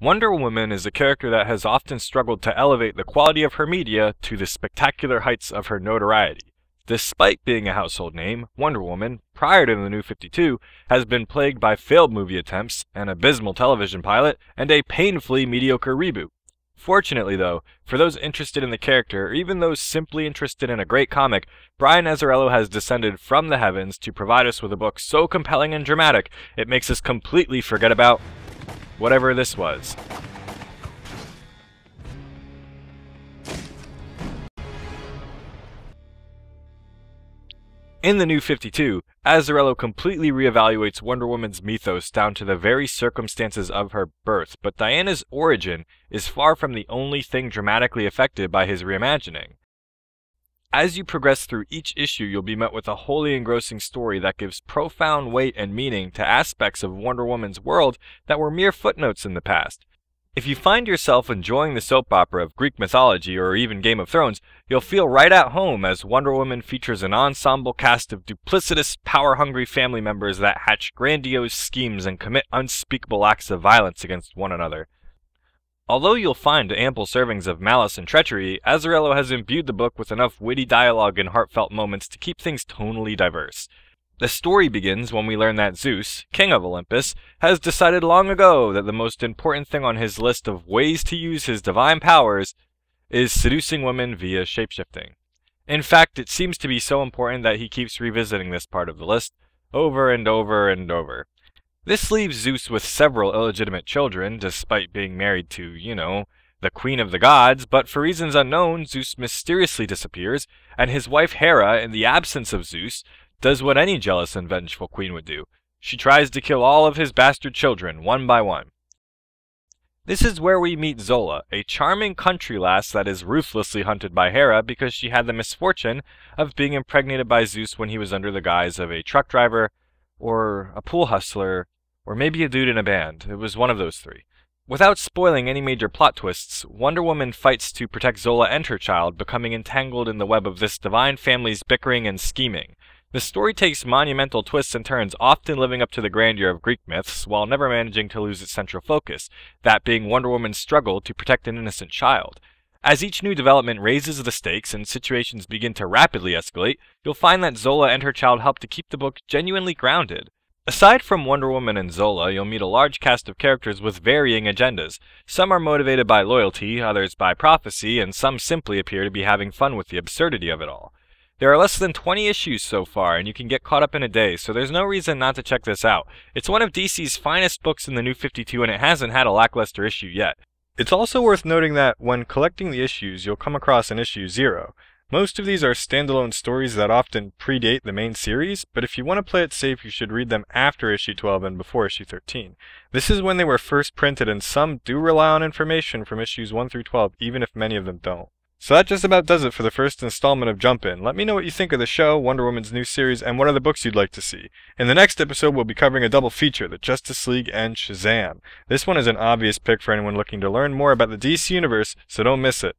Wonder Woman is a character that has often struggled to elevate the quality of her media to the spectacular heights of her notoriety. Despite being a household name, Wonder Woman, prior to the New 52, has been plagued by failed movie attempts, an abysmal television pilot, and a painfully mediocre reboot. Fortunately though, for those interested in the character, or even those simply interested in a great comic, Brian Azzarello has descended from the heavens to provide us with a book so compelling and dramatic, it makes us completely forget about whatever this was. In the New 52, Azzarello completely reevaluates Wonder Woman's mythos down to the very circumstances of her birth, but Diana's origin is far from the only thing dramatically affected by his reimagining. As you progress through each issue, you'll be met with a wholly engrossing story that gives profound weight and meaning to aspects of Wonder Woman's world that were mere footnotes in the past. If you find yourself enjoying the soap opera of Greek mythology or even Game of Thrones, you'll feel right at home as Wonder Woman features an ensemble cast of duplicitous, power-hungry family members that hatch grandiose schemes and commit unspeakable acts of violence against one another. Although you'll find ample servings of malice and treachery, Azzarello has imbued the book with enough witty dialogue and heartfelt moments to keep things tonally diverse. The story begins when we learn that Zeus, king of Olympus, has decided long ago that the most important thing on his list of ways to use his divine powers is seducing women via shapeshifting. In fact, it seems to be so important that he keeps revisiting this part of the list over and over and over. This leaves Zeus with several illegitimate children, despite being married to, the queen of the gods, but for reasons unknown, Zeus mysteriously disappears, and his wife Hera, in the absence of Zeus, does what any jealous and vengeful queen would do. She tries to kill all of his bastard children, one by one. This is where we meet Zola, a charming country lass that is ruthlessly hunted by Hera because she had the misfortune of being impregnated by Zeus when he was under the guise of a truck driver, or a pool hustler, or maybe a dude in a band. It was one of those three. Without spoiling any major plot twists, Wonder Woman fights to protect Zola and her child, becoming entangled in the web of this divine family's bickering and scheming. The story takes monumental twists and turns, often living up to the grandeur of Greek myths, while never managing to lose its central focus, that being Wonder Woman's struggle to protect an innocent child. As each new development raises the stakes and situations begin to rapidly escalate, you'll find that Zola and her child help to keep the book genuinely grounded. Aside from Wonder Woman and Zola, you'll meet a large cast of characters with varying agendas. Some are motivated by loyalty, others by prophecy, and some simply appear to be having fun with the absurdity of it all. There are less than 20 issues so far, and you can get caught up in a day, so there's no reason not to check this out. It's one of DC's finest books in the New 52, and it hasn't had a lackluster issue yet. It's also worth noting that when collecting the issues, you'll come across an issue 0. Most of these are standalone stories that often predate the main series, but if you want to play it safe, you should read them after issue 12 and before issue 13. This is when they were first printed, and some do rely on information from issues 1 through 12, even if many of them don't. So that just about does it for the first installment of Jump In. Let me know what you think of the show, Wonder Woman's new series, and what other books you'd like to see. In the next episode, we'll be covering a double feature, the Justice League and Shazam. This one is an obvious pick for anyone looking to learn more about the DC Universe, so don't miss it.